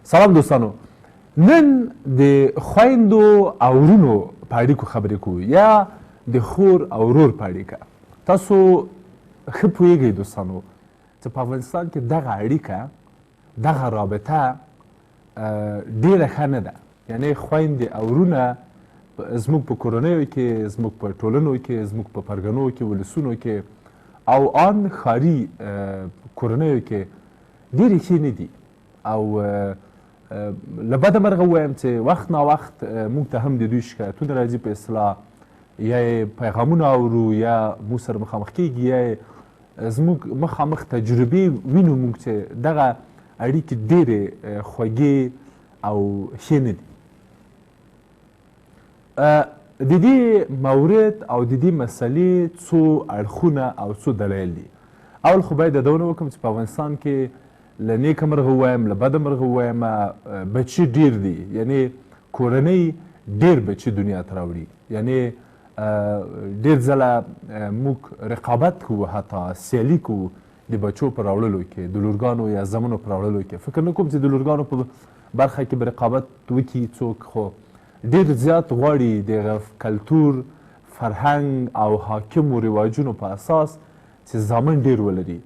سلام دوستانو، نن د خویندو او ورونو په اړیکو خبرې کوو یا د خور او ورور په اړیکه. تاسو ښه پوهیږئ دوستانو چې په افغانستان کې دغه اړیکه، دغه رابطه ډیره ښه نه ده. یعنې خویندې او ورونه زموږ په کورنیو کې، زموږ په ټولنو کې، زموږ په پرګنو کې، ولسونو کې او آن ښاري کورنیو کې ډیرې ښې نه دي. او له بده مرغه ووایم چې وخت ناوخت موږ ته هم د دوی شکایتونه راځي په اصطلاح، یا یې پیغامونه اورو یا موږ سره مخامخ کیږي یا زموږ مخامخ تجربې وینو موږ چې دغه اړیکې ډیرې خوږې او ښې نه دي. د دې مورد او د دې مسلې څو اړخونه او څو دلایل دي. اول خو باید یادونه وکړم چې په افغانستان کې له نیکه مرغه ووایم، له بده مرغه ووایم، بچي ډیر دي. یعنې کورنۍ ډیر بچي دنیا ته راوړي. یعنې ډیر ځله موږ رقابت کوو، حتی سیالي کوو د بچو په راوړلو کې، د لورګانو یا زامنو په راوړلو کې. فکر نه کوم چې د لورګانو په برخه کې به رقابت وکړي څوک، خو ډیر زیات غواړي د کلتور، فرهنګ او حاکمو رواجونو په اساس چې زامن ډیر ولري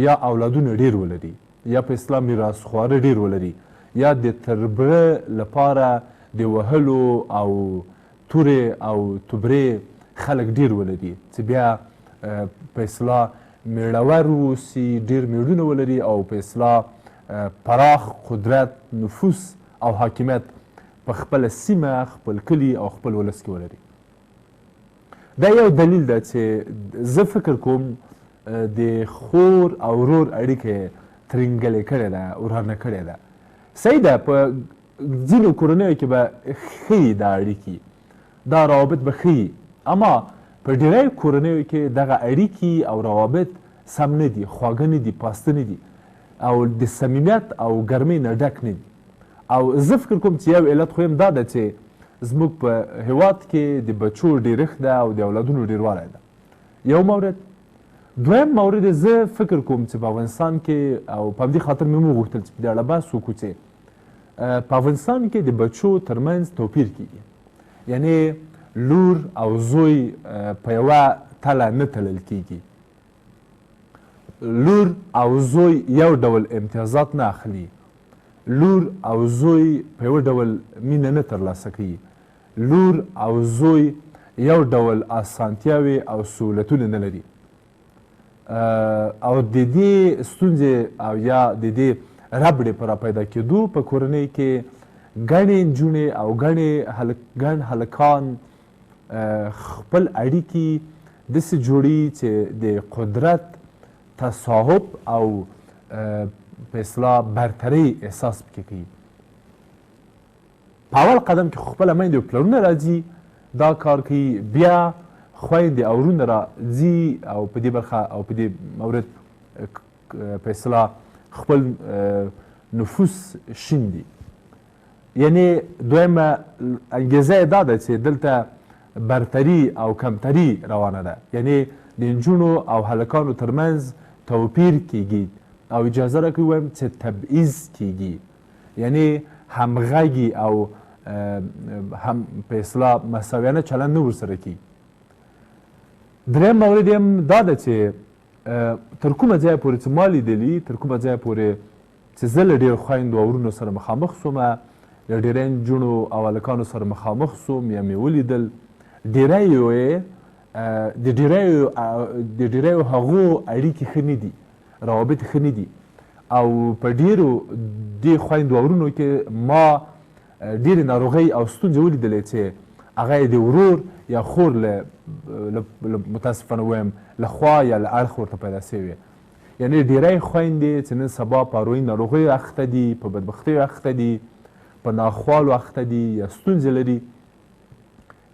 یا اولادونه ډیر ولري یا په اسلام میراث خواره ډیر ولري یا د تربره لپاره د وهلو او تورې او توبرې خلک ډیر ولري چې بیا په اصطلاح میړور واوسي، ډیر میړونه ولري او په اصطلاح پراخ قدرت، نفوذ او حاکمیت په خپله سیمه، خپل کلي او خپل ولس کې ولري. دا یو دلیل ده چې زه فکر کوم د خور او ورور اړیکه ترینګلې کړې ده، ورانه کړې ده. صحیح ده، په ځینو کورنیو کې به ښه دا اړیکې، دا روابط به ښه، اما په ډیری کورنیو کې دغه اړیکې او روابط سم نه دي، خواږه نه دي، پاسته نه دي او د صمیمیت او ګرمۍ نه ډک نه دي. او زه فکر کوم چې یو علت خو هم دا ده چې زموږ په هیواد کې د بچو ډیرښت ده او د اولادونو ډیروالی ده. یو مورد. دویم مورد، زه فکر کوم چې په افغانستان کې، او په همدې خاطر مې وغوښتل چې په دې اړه بحث وکړو چې په افغانستان کې د بچو ترمنځ توپیر کیږي. یعنې لور او زوی په یوه تله نه تلل کیږي. لور او زوی یو ډول امتیازات نه اخلي. لور او زوی په یو ډول مینه نه ترلاسه کوي. لور او زوی یو ډول اسانتیاوې او سهولتونه نه لري. او د دې ستونزې او یا د دې ربړې په راپیدا کېدو په کورنۍ کې ګڼې نجونې او ګڼ هلکان خپل اړیکې داسې جوړوي چې د قدرت، تصاحب او په اصطلاح برترۍ احساس پکې کوي. په اول قدم کې خو خپله میندې او پلرونه راځي دا کار کوي، بیا خویندې او ورونه راځي او په دې برخه او په دې مورد په اصطلاح خپل نفوذ شیندي. یعنې دویمه انګیزه یې دا ده چې دلته برتري او کمتري روانه ده. یعنې د نجونو او هلکانو ترمنځ توپیر کیږي او اجازه راکوي ووایم چې تبعیض کیږي. یعنې همغږي او هم په اصطلاح مساویانه چلند نه ورسره کیږي. دریم مورد هم دا ده چې تر کومه ځایه پورې چې ما لیدلي، تر کومه ځایه پورې چې زه له ډېرو خویندو او ورونو سره مخامخ سوم، له ډېری نجونو او هلکانو سره مخامخ سوم یا مې ولیدل، ډېریو د ډېریو هغو اړیکې ښه نه دي، روابط ښه نه دي. او په ډېرو دې خویندو او ورونو کې ما ډېرې ناروغۍ او ستونزې ولیدلې چې هغه یې د ورور یا خور له متاسفانه ووایم له خوا یا له اړخ ورته پیدا سوې. یعنې ډېری خویندې چې نن سبا په اروایي ناروغیو اخته دي، په بدبختیو اخته دي، په ناخوالو اخته دي یا ستونزې لري،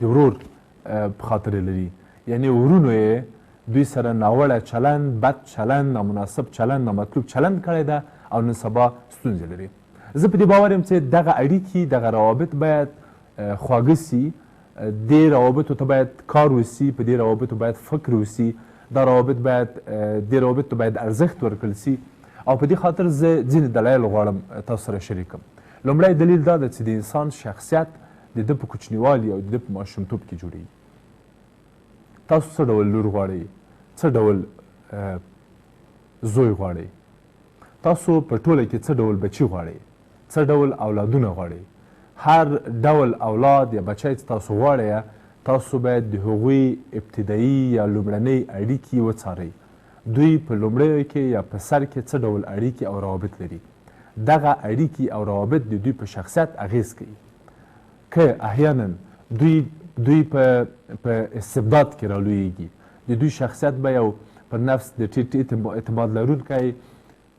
د ورور په خاطر لري. یعنې ورونو یې دوی سره ناوړه چلند، بد چلند، نامناسب چلند، نامطلوب چلند کړی ده او نن سبا ستونزې لري. زه په دې باور یم چې دغه اړیکې، دغه روابط باید خواږه سي، دې روابطو ته باید کار وسي، په دې روابطو باید فکر وسي، دا روابط باید دې روابطو باید ارزښت ورکړل سي او په دې خاطر زه ځینې دلایل غواړم تاسو سره شریکم. لومړی دلیل دا ده چې د انسان شخصیت د ده په کوچنیوالي او د ده په ماشومتوب کې جوړېږي. تاسو څه ډول لور غواړئ؟ څه ډول زوی غواړئ؟ تاسو په ټوله کې څه ډول بچي غواړئ؟ څه ډول اولادونه غواړئ؟ هر ډول اولاد یا بچی چې تاسو غواړئ تاسو باید د هغوی ابتدایي یا لومړنۍ اړیکې وڅارئ. دوی په لومړیو کې یا په سر کې څه ډول اړیکې او روابط لري. دغه اړیکې او روابط د دوی په شخصیت اغیز کوي. که احیانا دوی په استبداد کې رالویږي، د دوی شخصیت به یو پر نفس د ټیټ اعتماد لرونکی،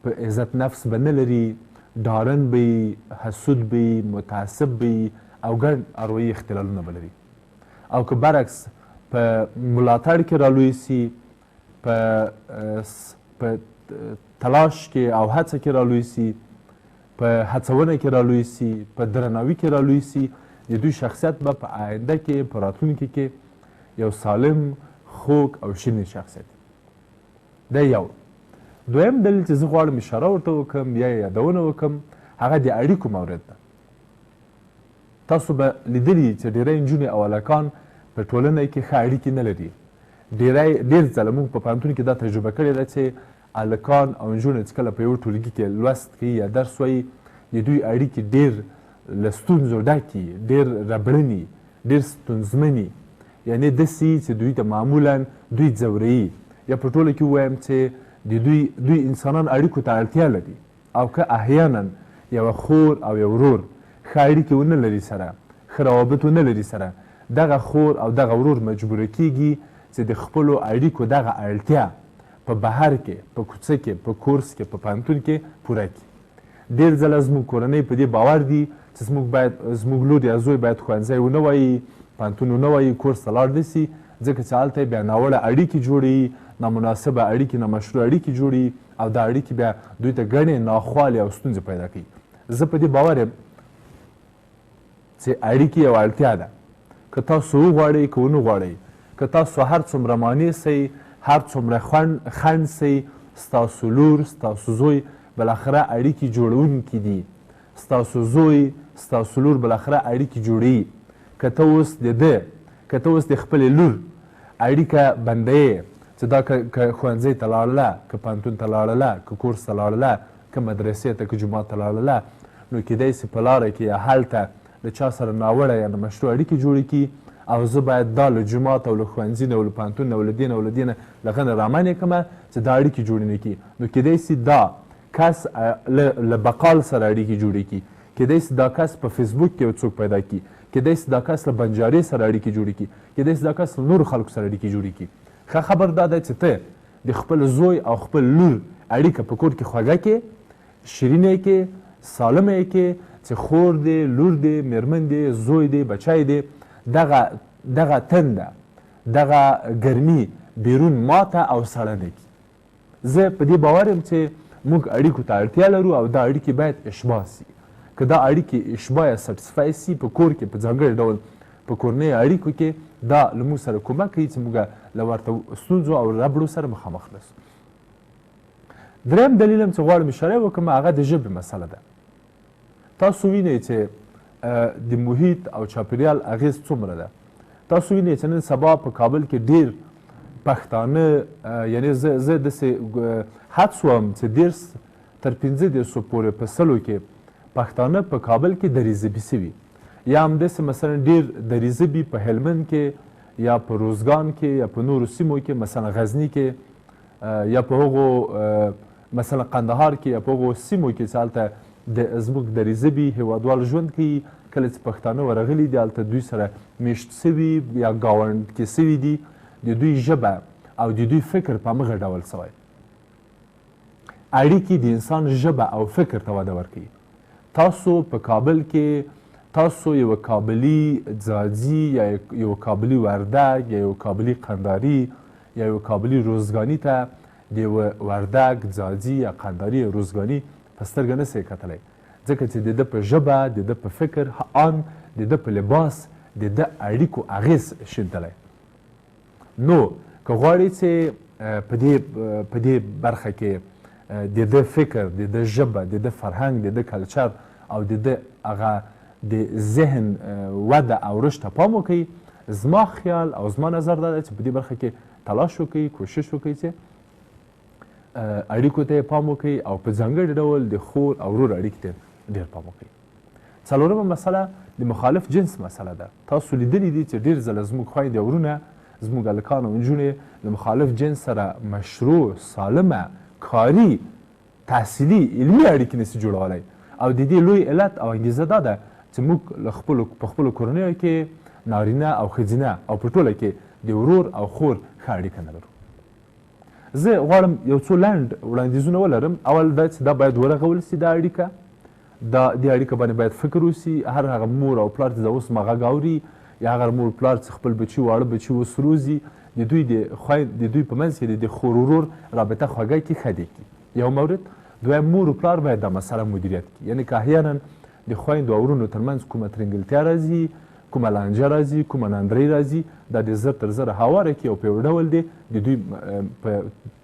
په عزت نفس به نه لري، ډارن به وي، حسود به وي، متعصب به وي او ګڼ اروایي اختلالونه به لري. او که برعکس په ملاتړ کې رالوی سي، په تلاش کې او هڅه کې رالوی سي، په هڅونه کې رالوی سي، په درناوي کې رالوی سي، د دوی شخصیت به په آینده کې په راتلونکي کې یو سالم، خوږ او شیرین شخصیت. دا یو. دویم دلیل چې زه غواړم اشاره ورته وکړم یا یادونه وکړم هغه د اړیکو مورد ده. تاسو به لیدلي چې ډېری نجونې او هلکان په ټولنه کې ښه اړیکې نه لري. ډېر ځله موږ په پوهنتون کې دا تجربه کړې ده چې هلکان او نجونې چې کله په یوه ټولګي کې لوست کوي یا درس وایي د دوی اړیکې ډېر له ستونزو ډکې، ډېر ربړنې، ډېر ستونزمنې، یعنې داسې چې دوی ته معمولا دوی ځوروي یا په ټوله کې ووایم چې دوی انسانان اړیکو ته اړتیا لري. او که احیانا یوه خور او یو ورور ښه اړیکې ونه لري سره، ښه روابط ونه لري سره، دغه خور او دغه ورور مجبوره کیږي چې د خپلو اړیکو دغه اړتیا په بهر کې، په کوڅه کې، په کورس کې، په پوهنتون کې پوره کړي. ډېر ځله زموږ کورنۍ په دې باور دي چې زموږ لور یا زوی باید ښوونځی ونه وایي، پوهنتون ونه وایي، کورس ته لاړ نه سي، ځکه چې هلته بیا ناوړه اړیکې جوړوي، نامناسبه اړیکې، نامشروع اړیکې جوړوي او دا اړیکې بیا دوی ته ګڼې ناخوالې او ستونزې پیدا کوي. زه په دې باور یم چې اړیکې یوه اړتیا ده. که تاسو وغواړئ که ونه غواړئ، که تاسو هر څومره مانع سئ، هر څومره خنډ سئ، ستاسو لور، ستاسو زوی بالاخره اړیکې جوړونکي دي. ستاسو زوی، ستاسو لور بالاخره اړیکې جوړوي. که ته اوس د ده، که ته اوس د خپلې لور اړیکه بندوې چې دا که ښوونځي ته لاړله، که پوهنتون ته لاړله، که کورس ته لاړله، که مدرسې ته، که جومات ته لاړله، نو کیدای سي په لاره کې یا هلته له چا سره ناوړه یا نامشروع اړیکې جوړې کړي او زه باید دا له جومات او له ښوونځي نه او له پوهنتون نه او له دې نه او له دې نه له هغه نه رامنې کړمه چې دا اړیکې جوړې نه کړي. نو کیدای سي دا کس له بقال سره اړیکې جوړې کړي، کیدای سي دا کس په فیسبوک کې یو څوک پیدا کړي، کیدای سي دا کس له بنجارې سره اړیکې جوړې کړي، کیدای سي دا کس له نورو خلکو سره اړیکې جوړې کړي. ښه خبر دا ده چې ته د خپل زوی او خپل لور اړیکه په کور کې خوږه کړې، شیرینه کړې، سالمه یې کړې چې خور دی، لور دی، میرمن دی، زوی دی، بچی دی، دغه تنده، دغه ګرمي بیرون ماته او سړه نه کړي. زه په دې باور یم چې موږ اړیکو ته اړتیا لرو او دا اړیکې باید اشباع سي. که دا اړیکې اشباع یا سټسفای سي په کور کې په ځانګړي ډول په کورنیو اړیکو کې، دا له موږ سره کومک کوي چې موږ له ورته ستونزو او ربړو سره مخامخ نسو. دریم دلیل هم چې غواړم اشاره وکړم هغه د ژبې مسله ده. تاسو وینئ چې د محیط او چاپیریال اغیز څومره ده. تاسو وینئ چې نن سبا په کابل کې ډېر پښتانه، یعنې زه داسې حد سوم چې 10 تر 15 پورې په سلو کې پښتانه په کابل کې دریځبي سوي، یا همداسې مثلا ډېر دریځبي په هلمند کې یا په روزګان کې یا په نورو سیمو کې، مثلا غزني کې یا په هغو مثلا قندهار کې یا په هغو سیمو کې چې هلته زموږ دریځبي هیوادوال ژوند کوي. کله چې پښتانه ورغلي دي هلته دوی سره میشت سوي یا ګاونډ کې سوي دي، د دوی ژبه او د دوی فکر په همغه ډول سوی. اړیکې د انسان ژبه او فکر ته وده ورکوي. تاسو په کابل کې تاسو یو کابلي ځاځي یا یو کابلي وردګ یا یو کابلي قنداري یا یو کابلي روزګاني ته د یو وردګ ځاځي یا قنداري یا روزګاني په سترګه نه سئ کتلی، ځکه چې د ده په ژبه، د ده په فکر، ان د ده په لباس، د ده اړیکو اغیز شیندلی. نو که غواړئ چې په دې برخه کې د ده فکر، د ده ژبه، د ده فرهنګ، د ده کلچر او د ده هغه د ذهن وده او رشد ته پام وکړي. زما خیال او زما نظر دا دی چې په دې برخه کې تلاش وکړي، کوشش وکړي چې اړیکو ته پام وکړي او په ځانګړي ډول د خور او ورور اړیکې ته ډېر پام وکړي. څلورمه مسله د مخالف جنس مسله ده. تاسو لیدلی دي چې ډېر ځله زموږ خویندې او وروڼه، زموږ هلکان او نجونې له مخالف جنس سره مشروع، سالمه، کاري، تحصیلي، علمي اړیکې نسي جوړولی او د دې لوی علت او انګیزه دا ده چې موږ په خپلو کورنیو کې نارینه او ښځینه او په ټوله کې د ورور او خور ښه اړیکه نه لرو. زه غواړم یو څو لنډ وړاندیزونه ولرم. اول دا چې دا باید ورغول سي دا اړیکه، دې اړیکه باندې باید فکر وسي. هر هغه مور او پلار چې دا اوس ما غږ اوري یا هغه مور پلار چې خپل بچي واړه بچي اوس روزي، د دوی په منځ کې د خور ورور رابطه خوږه کړي، ښه دې کړي. یو مورد. دویم، مور و پلار باید دا مسله مدیریت کړي. یعنې که احیانا د خویندو او وروڼو ترمنځ کومه ترنګلتیا راځي، کومه لانجه راځي، کومه ناندرۍ راځي، دا د زر تر زره هواره کړي او په یو ډول دی د دوی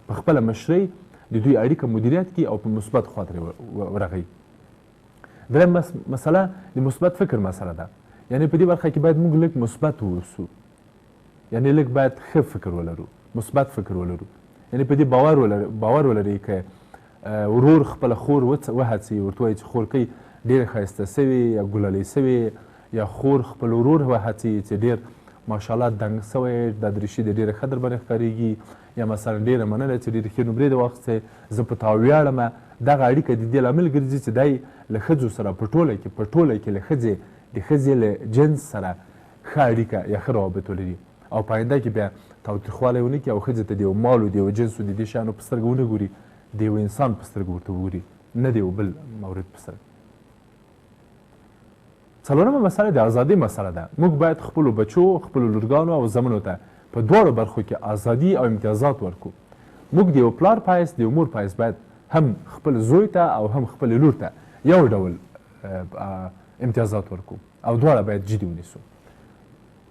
په خپله مشرۍ د دوی اړیکه مدیریت کړي او په مثبت خوا ترې ورغوي. دریم مسله د مثبت فکر مسله ده. یعنې په دې برخه کې باید موږ لږ مثبت واوسو، یعنې لږ باید ښه فکر ولرو، مثبت فکر ولرو. یعنې په دې باور ولرئ که ورور خپله خور وهڅوي، ورته وایي چې خورکۍ ډېره ښایسته سوې یا ګلالۍ سوې، یا خور خپل ورور وهڅوي چې ډېر ماشاءالله دنګ سوی، دا دریشي د ډېره ښه در باندې ښکارېږي، یا مثلا ډېره مننه چې ډېرې ښې نمرې دې واخیستې، زه په تا ویاړمه. دغه اړیکه د دې لامل ګرځي چې دی له ښځو سره په ټوله کې له د ښځې له جنس سره ښه اړیکه یا ښه روابط ولري او په آینده کې بیا تاوتریخوالی ونه کړي او ښځې ته د یو مال و د یو جنس و د دې شیانو په سترګه ونه ګوري، د یو انسان په سترګه ورته وګوري، نه د یو بل مورد په سترګه. څلورمه مسله د ازادۍ مسله ده. موږ باید خپلو بچو، خپلو لورګانو او زامنو ته په دواړو برخو کې ازادي او امتیازات ورکړو. موږ د یو پلار په حیث، د یو مور په حیث باید هم خپل زوی ته او هم خپل لور ته یو ډول امتیازات ورکړو او دواړه باید جدي ونیسو.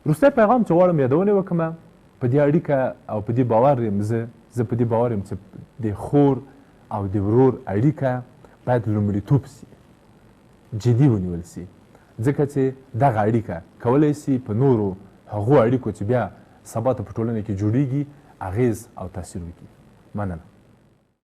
وروستی پیغام چې غواړم یادونې وکړم، په دې اړیکه او په دې باور یم، زه په دې باور یم چې د خور او د ورور اړیکه باید لومړیتوب سي، جدي ونیول سي، ځکه چې دغه اړیکه کولی سي په نورو هغو اړیکو چې بیا سبا ته په ټولنه کې جوړیږي اغیز او تاثیر وکړي. مننه.